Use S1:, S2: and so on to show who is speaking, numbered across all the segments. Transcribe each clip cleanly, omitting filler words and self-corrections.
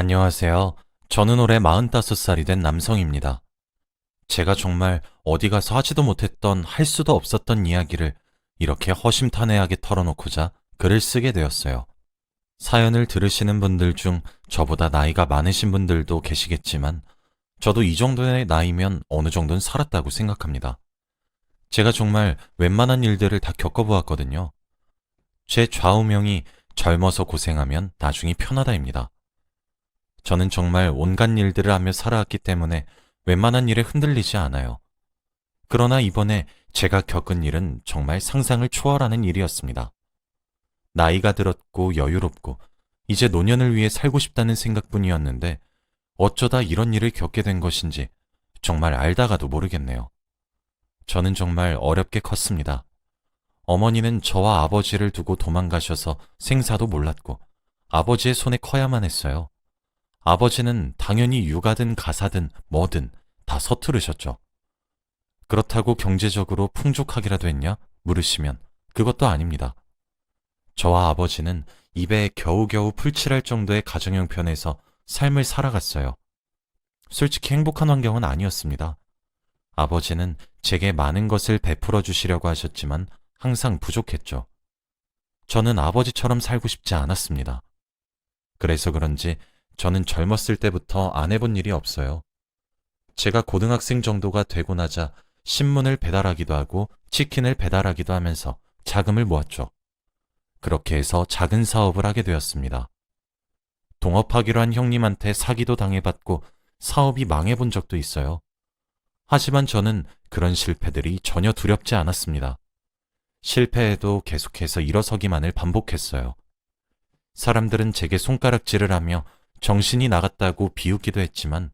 S1: 안녕하세요. 저는 올해 45살이 된 남성입니다. 제가 정말 어디 가서 하지도 못했던 할 수도 없었던 이야기를 이렇게 허심탄회하게 털어놓고자 글을 쓰게 되었어요. 사연을 들으시는 분들 중 저보다 나이가 많으신 분들도 계시겠지만 저도 이 정도의 나이면 어느 정도는 살았다고 생각합니다. 제가 정말 웬만한 일들을 다 겪어보았거든요. 제 좌우명이 젊어서 고생하면 나중이 편하다입니다. 저는 정말 온갖 일들을 하며 살아왔기 때문에 웬만한 일에 흔들리지 않아요. 그러나 이번에 제가 겪은 일은 정말 상상을 초월하는 일이었습니다. 나이가 들었고 여유롭고 이제 노년을 위해 살고 싶다는 생각뿐이었는데 어쩌다 이런 일을 겪게 된 것인지 정말 알다가도 모르겠네요. 저는 정말 어렵게 컸습니다. 어머니는 저와 아버지를 두고 도망가셔서 생사도 몰랐고 아버지의 손에 커야만 했어요. 아버지는 당연히 육아든 가사든 뭐든 다 서투르셨죠. 그렇다고 경제적으로 풍족하기라도 했냐? 물으시면 그것도 아닙니다. 저와 아버지는 입에 겨우겨우 풀칠할 정도의 가정 형편에서 삶을 살아갔어요. 솔직히 행복한 환경은 아니었습니다. 아버지는 제게 많은 것을 베풀어 주시려고 하셨지만 항상 부족했죠. 저는 아버지처럼 살고 싶지 않았습니다. 그래서 그런지 저는 젊었을 때부터 안 해본 일이 없어요. 제가 고등학생 정도가 되고 나자 신문을 배달하기도 하고 치킨을 배달하기도 하면서 자금을 모았죠. 그렇게 해서 작은 사업을 하게 되었습니다. 동업하기로 한 형님한테 사기도 당해봤고 사업이 망해본 적도 있어요. 하지만 저는 그런 실패들이 전혀 두렵지 않았습니다. 실패해도 계속해서 일어서기만을 반복했어요. 사람들은 제게 손가락질을 하며 정신이 나갔다고 비웃기도 했지만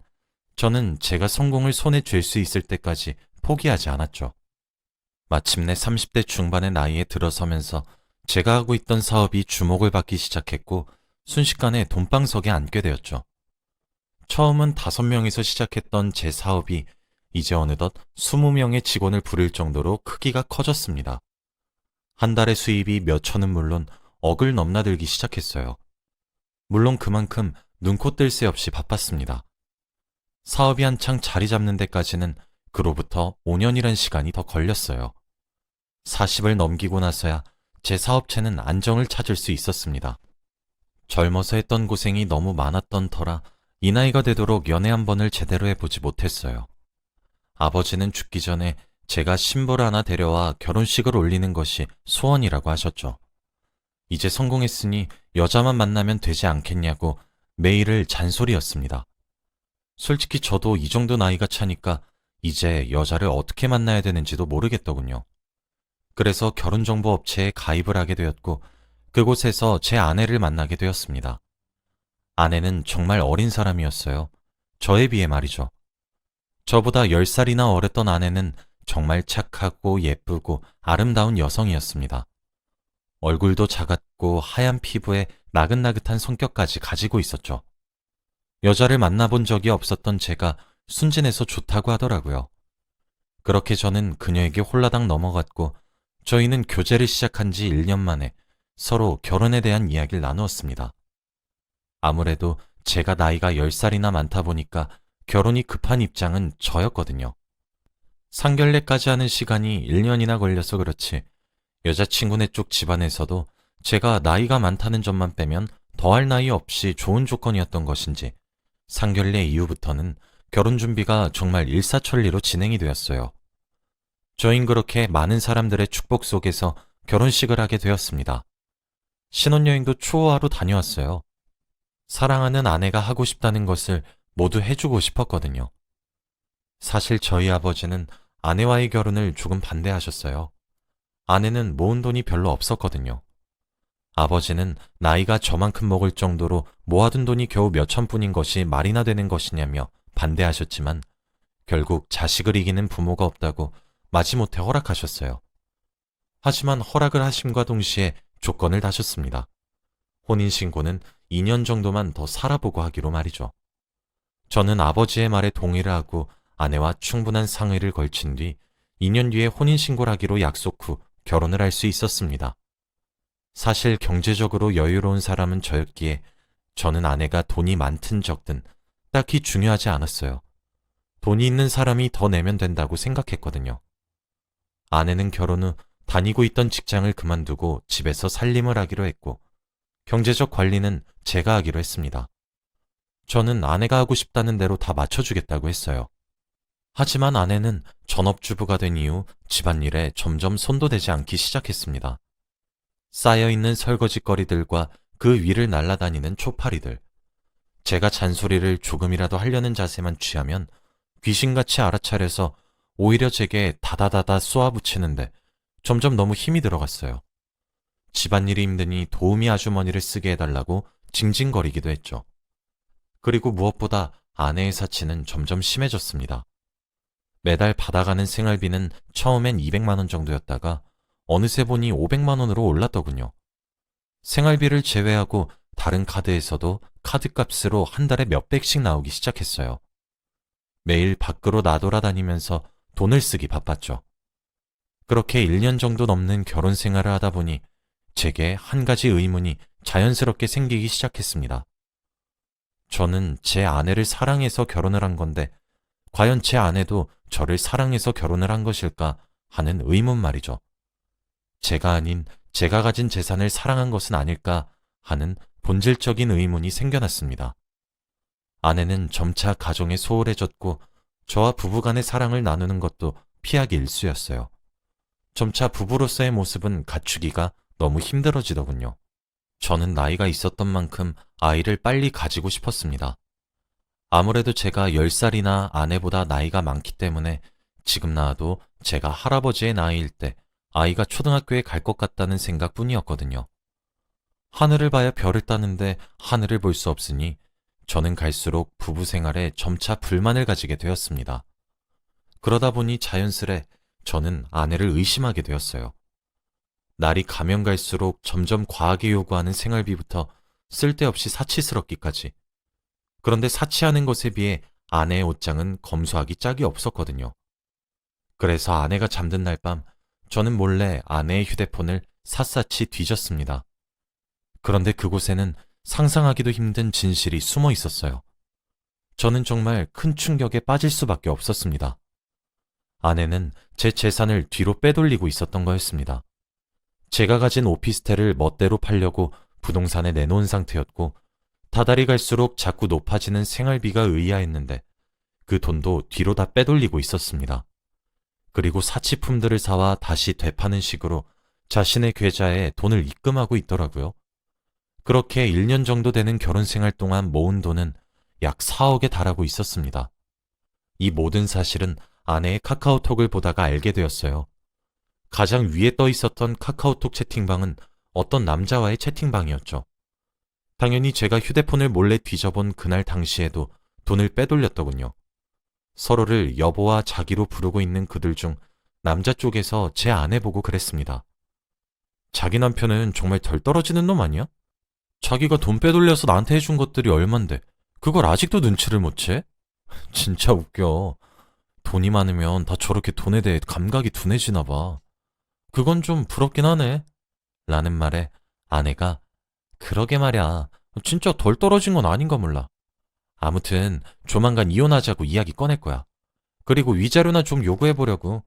S1: 저는 제가 성공을 손에 쥘 수 있을 때까지 포기하지 않았죠. 마침내 30대 중반의 나이에 들어서면서 제가 하고 있던 사업이 주목을 받기 시작했고 순식간에 돈방석에 앉게 되었죠. 처음은 5명에서 시작했던 제 사업이 이제 어느덧 20명의 직원을 부릴 정도로 크기가 커졌습니다. 한 달의 수입이 몇 천은 물론 억을 넘나들기 시작했어요. 물론 그만큼 눈코 뜰 새 없이 바빴습니다. 사업이 한창 자리 잡는 데까지는 그로부터 5년이란 시간이 더 걸렸어요. 40을 넘기고 나서야 제 사업체는 안정을 찾을 수 있었습니다. 젊어서 했던 고생이 너무 많았던 터라 이 나이가 되도록 연애 한 번을 제대로 해보지 못했어요. 아버지는 죽기 전에 제가 신부를 하나 데려와 결혼식을 올리는 것이 소원이라고 하셨죠. 이제 성공했으니 여자만 만나면 되지 않겠냐고 매일을 잔소리였습니다. 솔직히 저도 이 정도 나이가 차니까 이제 여자를 어떻게 만나야 되는지도 모르겠더군요. 그래서 결혼정보업체에 가입을 하게 되었고 그곳에서 제 아내를 만나게 되었습니다. 아내는 정말 어린 사람이었어요. 저에 비해 말이죠. 저보다 10살이나 어렸던 아내는 정말 착하고 예쁘고 아름다운 여성이었습니다. 얼굴도 작았고 하얀 피부에 나긋나긋한 성격까지 가지고 있었죠. 여자를 만나본 적이 없었던 제가 순진해서 좋다고 하더라고요. 그렇게 저는 그녀에게 홀라당 넘어갔고 저희는 교제를 시작한 지 1년 만에 서로 결혼에 대한 이야기를 나누었습니다. 아무래도 제가 나이가 10살이나 많다 보니까 결혼이 급한 입장은 저였거든요. 상견례까지 하는 시간이 1년이나 걸려서 그렇지 여자친구네 쪽 집안에서도 제가 나이가 많다는 점만 빼면 더할 나위 없이 좋은 조건이었던 것인지 상견례 이후부터는 결혼 준비가 정말 일사천리로 진행이 되었어요. 저흰 그렇게 많은 사람들의 축복 속에서 결혼식을 하게 되었습니다. 신혼여행도 추호하러 다녀왔어요. 사랑하는 아내가 하고 싶다는 것을 모두 해주고 싶었거든요. 사실 저희 아버지는 아내와의 결혼을 조금 반대하셨어요. 아내는 모은 돈이 별로 없었거든요. 아버지는 나이가 저만큼 먹을 정도로 모아둔 돈이 겨우 몇천 푼인 것이 말이나 되는 것이냐며 반대하셨지만 결국 자식을 이기는 부모가 없다고 마지못해 허락하셨어요. 하지만 허락을 하심과 동시에 조건을 다셨습니다. 혼인신고는 2년 정도만 더 살아보고 하기로 말이죠. 저는 아버지의 말에 동의를 하고 아내와 충분한 상의를 걸친 뒤 2년 뒤에 혼인신고를 하기로 약속 후 결혼을 할 수 있었습니다. 사실 경제적으로 여유로운 사람은 저였기에 저는 아내가 돈이 많든 적든 딱히 중요하지 않았어요. 돈이 있는 사람이 더 내면 된다고 생각했거든요. 아내는 결혼 후 다니고 있던 직장을 그만두고 집에서 살림을 하기로 했고, 경제적 관리는 제가 하기로 했습니다. 저는 아내가 하고 싶다는 대로 다 맞춰주겠다고 했어요. 하지만 아내는 전업주부가 된 이후 집안일에 점점 손도 대지 않기 시작했습니다. 쌓여있는 설거지거리들과 그 위를 날아다니는 초파리들. 제가 잔소리를 조금이라도 하려는 자세만 취하면 귀신같이 알아차려서 오히려 제게 다다다다 쏘아붙이는데 점점 너무 힘이 들어갔어요. 집안일이 힘드니 도우미 아주머니를 쓰게 해달라고 징징거리기도 했죠. 그리고 무엇보다 아내의 사치는 점점 심해졌습니다. 매달 받아가는 생활비는 처음엔 200만 원 정도였다가 어느새 보니 500만 원으로 올랐더군요. 생활비를 제외하고 다른 카드에서도 카드값으로 한 달에 몇백씩 나오기 시작했어요. 매일 밖으로 나돌아다니면서 돈을 쓰기 바빴죠. 그렇게 1년 정도 넘는 결혼 생활을 하다 보니 제게 한 가지 의문이 자연스럽게 생기기 시작했습니다. 저는 제 아내를 사랑해서 결혼을 한 건데 과연 제 아내도 저를 사랑해서 결혼을 한 것일까 하는 의문 말이죠. 제가 아닌 제가 가진 재산을 사랑한 것은 아닐까 하는 본질적인 의문이 생겨났습니다. 아내는 점차 가정에 소홀해졌고 저와 부부간의 사랑을 나누는 것도 피하기 일쑤였어요. 점차 부부로서의 모습은 갖추기가 너무 힘들어지더군요. 저는 나이가 있었던 만큼 아이를 빨리 가지고 싶었습니다. 아무래도 제가 10살이나 아내보다 나이가 많기 때문에 지금 낳아도 제가 할아버지의 나이일 때 아이가 초등학교에 갈 것 같다는 생각뿐이었거든요. 하늘을 봐야 별을 따는데 하늘을 볼 수 없으니 저는 갈수록 부부 생활에 점차 불만을 가지게 되었습니다. 그러다 보니 자연스레 저는 아내를 의심하게 되었어요. 날이 가면 갈수록 점점 과하게 요구하는 생활비부터 쓸데없이 사치스럽기까지. 그런데 사치하는 것에 비해 아내의 옷장은 검소하기 짝이 없었거든요. 그래서 아내가 잠든 날 밤 저는 몰래 아내의 휴대폰을 샅샅이 뒤졌습니다. 그런데 그곳에는 상상하기도 힘든 진실이 숨어 있었어요. 저는 정말 큰 충격에 빠질 수밖에 없었습니다. 아내는 제 재산을 뒤로 빼돌리고 있었던 거였습니다. 제가 가진 오피스텔을 멋대로 팔려고 부동산에 내놓은 상태였고 다달이 갈수록 자꾸 높아지는 생활비가 의아했는데 그 돈도 뒤로 다 빼돌리고 있었습니다. 그리고 사치품들을 사와 다시 되파는 식으로 자신의 계좌에 돈을 입금하고 있더라고요. 그렇게 1년 정도 되는 결혼 생활 동안 모은 돈은 약 4억에 달하고 있었습니다. 이 모든 사실은 아내의 카카오톡을 보다가 알게 되었어요. 가장 위에 떠 있었던 카카오톡 채팅방은 어떤 남자와의 채팅방이었죠. 당연히 제가 휴대폰을 몰래 뒤져본 그날 당시에도 돈을 빼돌렸더군요. 서로를 여보와 자기로 부르고 있는 그들 중 남자 쪽에서 제 아내 보고 그랬습니다. 자기 남편은 정말 덜 떨어지는 놈 아니야? 자기가 돈 빼돌려서 나한테 해준 것들이 얼만데 그걸 아직도 눈치를 못 채? 진짜 웃겨. 돈이 많으면 다 저렇게 돈에 대해 감각이 둔해지나 봐. 그건 좀 부럽긴 하네. 라는 말에 아내가 그러게 말야. 진짜 덜 떨어진 건 아닌가 몰라. 아무튼 조만간 이혼하자고 이야기 꺼낼 거야. 그리고 위자료나 좀 요구해보려고.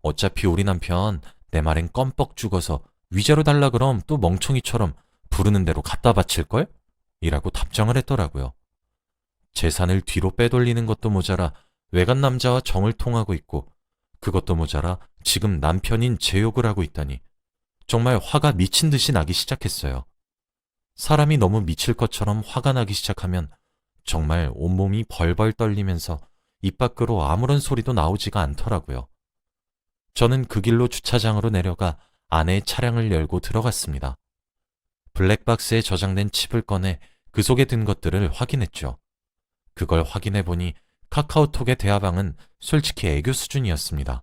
S1: 어차피 우리 남편 내 말엔 껌뻑 죽어서 위자료 달라 그럼 또 멍청이처럼 부르는 대로 갖다 바칠걸? 이라고 답장을 했더라고요. 재산을 뒤로 빼돌리는 것도 모자라 외간 남자와 정을 통하고 있고 그것도 모자라 지금 남편인 제 욕을 하고 있다니 정말 화가 미친 듯이 나기 시작했어요. 사람이 너무 미칠 것처럼 화가 나기 시작하면 정말 온몸이 벌벌 떨리면서 입 밖으로 아무런 소리도 나오지가 않더라고요. 저는 그 길로 주차장으로 내려가 아내의 차량을 열고 들어갔습니다. 블랙박스에 저장된 칩을 꺼내 그 속에 든 것들을 확인했죠. 그걸 확인해보니 카카오톡의 대화방은 솔직히 애교 수준이었습니다.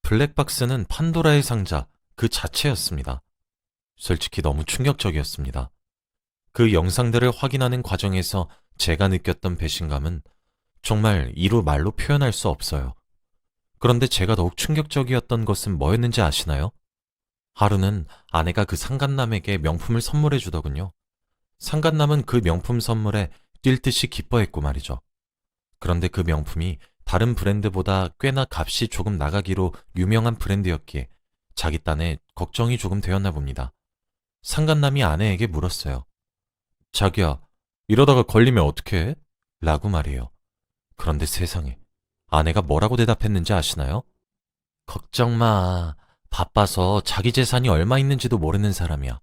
S1: 블랙박스는 판도라의 상자 그 자체였습니다. 솔직히 너무 충격적이었습니다. 그 영상들을 확인하는 과정에서 제가 느꼈던 배신감은 정말 이루 말로 표현할 수 없어요. 그런데 제가 더욱 충격적이었던 것은 뭐였는지 아시나요? 하루는 아내가 그 상간남에게 명품을 선물해 주더군요. 상간남은 그 명품 선물에 뛸 듯이 기뻐했고 말이죠. 그런데 그 명품이 다른 브랜드보다 꽤나 값이 조금 나가기로 유명한 브랜드였기에 자기 딴에 걱정이 조금 되었나 봅니다. 상간남이 아내에게 물었어요. 자기야, 이러다가 걸리면 어떡해? 라고 말이에요. 그런데 세상에, 아내가 뭐라고 대답했는지 아시나요? 걱정 마. 바빠서 자기 재산이 얼마 있는지도 모르는 사람이야.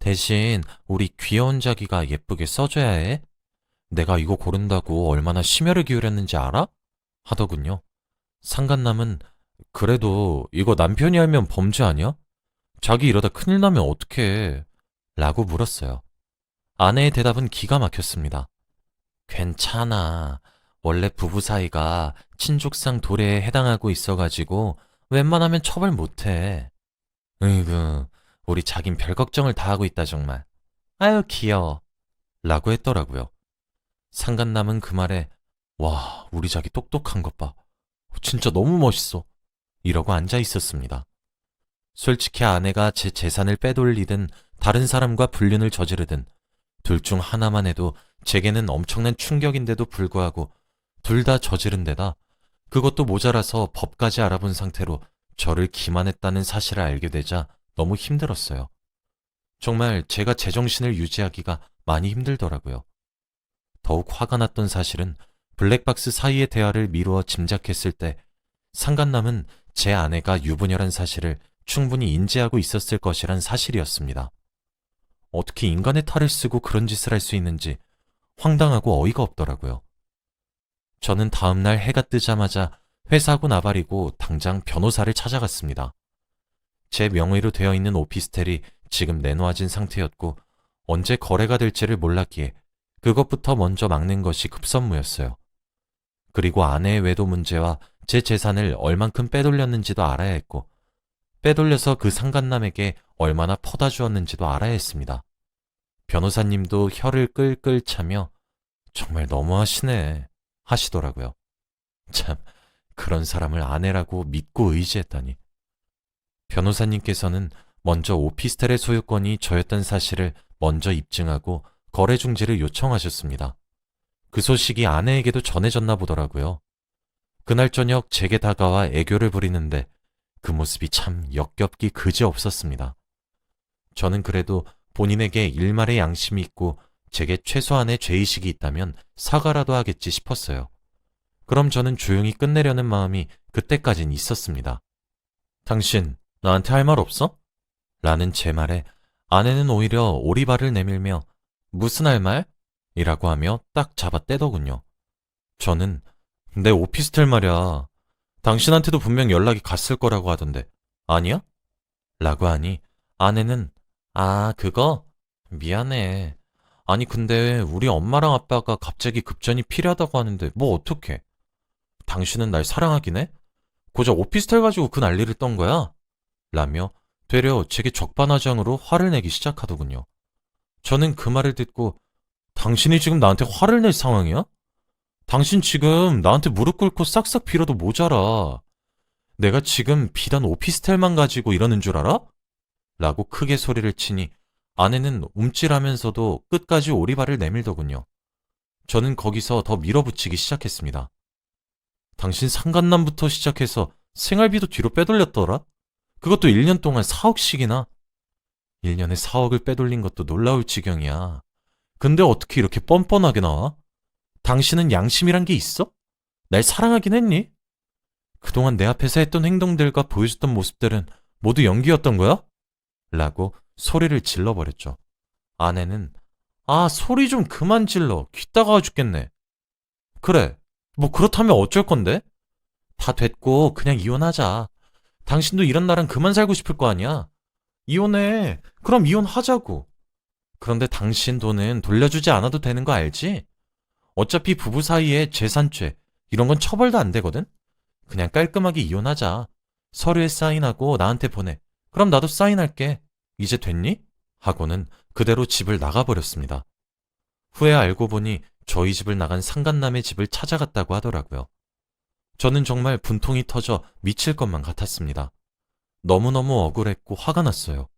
S1: 대신 우리 귀여운 자기가 예쁘게 써줘야 해. 내가 이거 고른다고 얼마나 심혈을 기울였는지 알아? 하더군요. 상간남은 그래도 이거 남편이 알면 범죄 아니야? 자기 이러다 큰일 나면 어떡해? 라고 물었어요. 아내의 대답은 기가 막혔습니다. 괜찮아. 원래 부부 사이가 친족상 도래에 해당하고 있어가지고 웬만하면 처벌 못해. 으이구, 우리 자긴 별 걱정을 다 하고 있다 정말. 아유 귀여워. 라고 했더라고요. 상간남은 그 말에 와, 우리 자기 똑똑한 것 봐. 진짜 너무 멋있어. 이러고 앉아 있었습니다. 솔직히 아내가 제 재산을 빼돌리든 다른 사람과 불륜을 저지르든 둘 중 하나만 해도 제게는 엄청난 충격인데도 불구하고 둘 다 저지른 데다 그것도 모자라서 법까지 알아본 상태로 저를 기만했다는 사실을 알게 되자 너무 힘들었어요. 정말 제가 제정신을 유지하기가 많이 힘들더라고요. 더욱 화가 났던 사실은 블랙박스 사이의 대화를 미루어 짐작했을 때 상간남은 제 아내가 유부녀란 사실을 충분히 인지하고 있었을 것이란 사실이었습니다. 어떻게 인간의 탈을 쓰고 그런 짓을 할 수 있는지 황당하고 어이가 없더라고요. 저는 다음날 해가 뜨자마자 회사하고 나발이고 당장 변호사를 찾아갔습니다. 제 명의로 되어 있는 오피스텔이 지금 내놓아진 상태였고 언제 거래가 될지를 몰랐기에 그것부터 먼저 막는 것이 급선무였어요. 그리고 아내의 외도 문제와 제 재산을 얼만큼 빼돌렸는지도 알아야 했고 빼돌려서 그 상간남에게 얼마나 퍼다 주었는지도 알아야 했습니다. 변호사님도 혀를 끌끌 차며 정말 너무하시네 하시더라고요. 참, 그런 사람을 아내라고 믿고 의지했다니. 변호사님께서는 먼저 오피스텔의 소유권이 저였던 사실을 먼저 입증하고 거래 중지를 요청하셨습니다. 그 소식이 아내에게도 전해졌나 보더라고요. 그날 저녁 제게 다가와 애교를 부리는데 그 모습이 참 역겹기 그지없었습니다. 저는 그래도 본인에게 일말의 양심이 있고 제게 최소한의 죄의식이 있다면 사과라도 하겠지 싶었어요. 그럼 저는 조용히 끝내려는 마음이 그때까진 있었습니다. 당신 나한테 할 말 없어? 라는 제 말에 아내는 오히려 오리발을 내밀며 무슨 할 말? 이라고 하며 딱 잡아 떼더군요. 저는 내 오피스텔 말이야. 당신한테도 분명 연락이 갔을 거라고 하던데 아니야? 라고 하니 아내는 아 그거? 미안해. 아니 근데 우리 엄마랑 아빠가 갑자기 급전이 필요하다고 하는데 뭐 어떡해. 당신은 날 사랑하긴 해? 고작 오피스텔 가지고 그 난리를 떤 거야? 라며 되려 제게 적반하장으로 화를 내기 시작하더군요. 저는 그 말을 듣고 당신이 지금 나한테 화를 낼 상황이야? 당신 지금 나한테 무릎 꿇고 싹싹 빌어도 모자라. 내가 지금 비단 오피스텔만 가지고 이러는 줄 알아? 라고 크게 소리를 치니 아내는 움찔하면서도 끝까지 오리발을 내밀더군요. 저는 거기서 더 밀어붙이기 시작했습니다. 당신 상간남부터 시작해서 생활비도 뒤로 빼돌렸더라? 그것도 1년 동안 4억씩이나? 1년에 4억을 빼돌린 것도 놀라울 지경이야. 근데 어떻게 이렇게 뻔뻔하게 나와? 당신은 양심이란 게 있어? 날 사랑하긴 했니? 그동안 내 앞에서 했던 행동들과 보여줬던 모습들은 모두 연기였던 거야? 라고 소리를 질러버렸죠. 아내는 아 소리 좀 그만 질러. 귀 따가워 죽겠네. 그래 뭐 그렇다면 어쩔 건데? 다 됐고 그냥 이혼하자. 당신도 이런 나랑 그만 살고 싶을 거 아니야. 이혼해. 그럼 이혼하자고. 그런데 당신 돈은 돌려주지 않아도 되는 거 알지? 어차피 부부 사이에 재산죄 이런 건 처벌도 안 되거든? 그냥 깔끔하게 이혼하자. 서류에 사인하고 나한테 보내. 그럼 나도 사인할게. 이제 됐니? 하고는 그대로 집을 나가버렸습니다. 후에 알고 보니 저희 집을 나간 상간남의 집을 찾아갔다고 하더라고요. 저는 정말 분통이 터져 미칠 것만 같았습니다. 너무너무 억울했고 화가 났어요.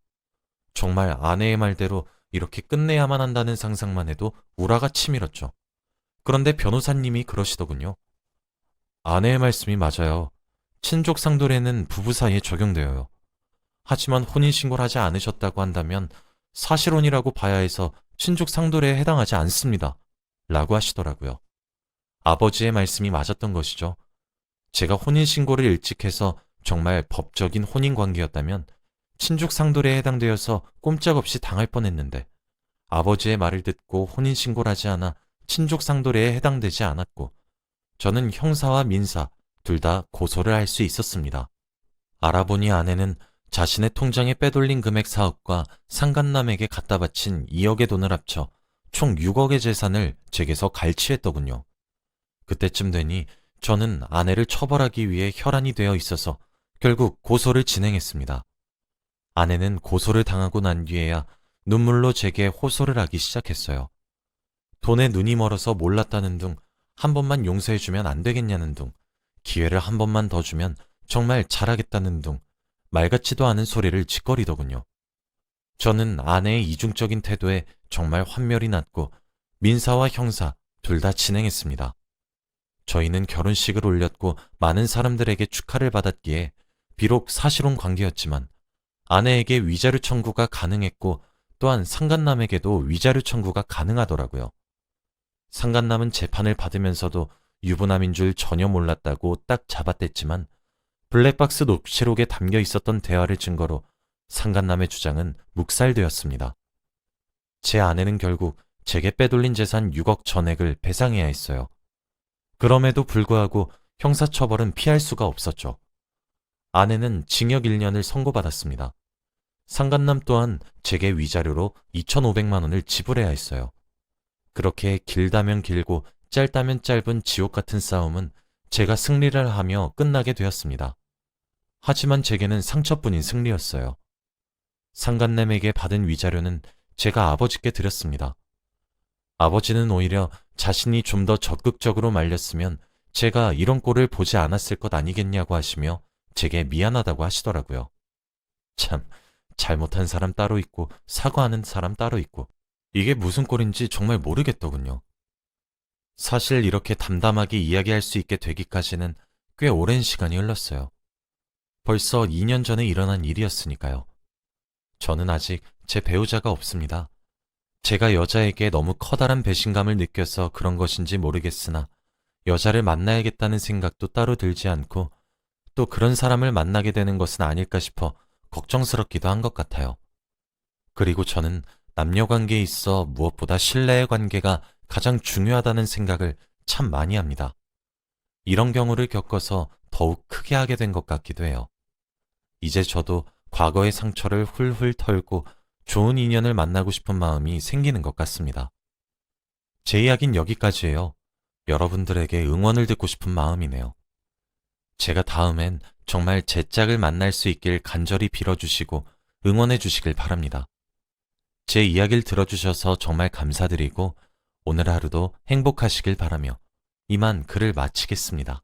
S1: 정말 아내의 말대로 이렇게 끝내야만 한다는 상상만 해도 우라가 치밀었죠. 그런데 변호사님이 그러시더군요. 아내의 말씀이 맞아요. 친족 상도례는 부부 사이에 적용되어요. 하지만 혼인신고를 하지 않으셨다고 한다면 사실혼이라고 봐야 해서 친족 상도례에 해당하지 않습니다. 라고 하시더라고요. 아버지의 말씀이 맞았던 것이죠. 제가 혼인신고를 일찍 해서 정말 법적인 혼인관계였다면 친족 상도례에 해당되어서 꼼짝없이 당할 뻔했는데 아버지의 말을 듣고 혼인신고를 하지 않아 친족 상도례에 해당되지 않았고 저는 형사와 민사 둘 다 고소를 할 수 있었습니다. 알아보니 아내는 자신의 통장에 빼돌린 금액 4억과 상간남에게 갖다 바친 2억의 돈을 합쳐 총 6억의 재산을 제게서 갈취했더군요. 그때쯤 되니 저는 아내를 처벌하기 위해 혈안이 되어 있어서 결국 고소를 진행했습니다. 아내는 고소를 당하고 난 뒤에야 눈물로 제게 호소를 하기 시작했어요. 돈에 눈이 멀어서 몰랐다는 둥, 한 번만 용서해주면 안 되겠냐는 둥, 기회를 한 번만 더 주면 정말 잘하겠다는 둥, 말 같지도 않은 소리를 짓거리더군요. 저는 아내의 이중적인 태도에 정말 환멸이 났고 민사와 형사 둘 다 진행했습니다. 저희는 결혼식을 올렸고 많은 사람들에게 축하를 받았기에 비록 사실혼 관계였지만 아내에게 위자료 청구가 가능했고 또한 상간남에게도 위자료 청구가 가능하더라고요. 상간남은 재판을 받으면서도 유부남인 줄 전혀 몰랐다고 딱 잡아댔지만 블랙박스 녹취록에 담겨 있었던 대화를 증거로 상간남의 주장은 묵살되었습니다. 제 아내는 결국 제게 빼돌린 재산 6억 전액을 배상해야 했어요. 그럼에도 불구하고 형사처벌은 피할 수가 없었죠. 아내는 징역 1년을 선고받았습니다. 상간남 또한 제게 위자료로 2,500만 원을 지불해야 했어요. 그렇게 길다면 길고 짧다면 짧은 지옥 같은 싸움은 제가 승리를 하며 끝나게 되었습니다. 하지만 제게는 상처뿐인 승리였어요. 상간남에게 받은 위자료는 제가 아버지께 드렸습니다. 아버지는 오히려 자신이 좀 더 적극적으로 말렸으면 제가 이런 꼴을 보지 않았을 것 아니겠냐고 하시며 제게 미안하다고 하시더라고요. 참, 잘못한 사람 따로 있고 사과하는 사람 따로 있고 이게 무슨 꼴인지 정말 모르겠더군요. 사실 이렇게 담담하게 이야기할 수 있게 되기까지는 꽤 오랜 시간이 흘렀어요. 벌써 2년 전에 일어난 일이었으니까요. 저는 아직 제 배우자가 없습니다. 제가 여자에게 너무 커다란 배신감을 느껴서 그런 것인지 모르겠으나 여자를 만나야겠다는 생각도 따로 들지 않고 또 그런 사람을 만나게 되는 것은 아닐까 싶어 걱정스럽기도 한 것 같아요. 그리고 저는 남녀관계에 있어 무엇보다 신뢰의 관계가 가장 중요하다는 생각을 참 많이 합니다. 이런 경우를 겪어서 더욱 크게 하게 된 것 같기도 해요. 이제 저도 과거의 상처를 훌훌 털고 좋은 인연을 만나고 싶은 마음이 생기는 것 같습니다. 제 이야기는 여기까지예요. 여러분들에게 응원을 듣고 싶은 마음이네요. 제가 다음엔 정말 제 짝을 만날 수 있길 간절히 빌어주시고 응원해 주시길 바랍니다. 제 이야기를 들어주셔서 정말 감사드리고 오늘 하루도 행복하시길 바라며 이만 글을 마치겠습니다.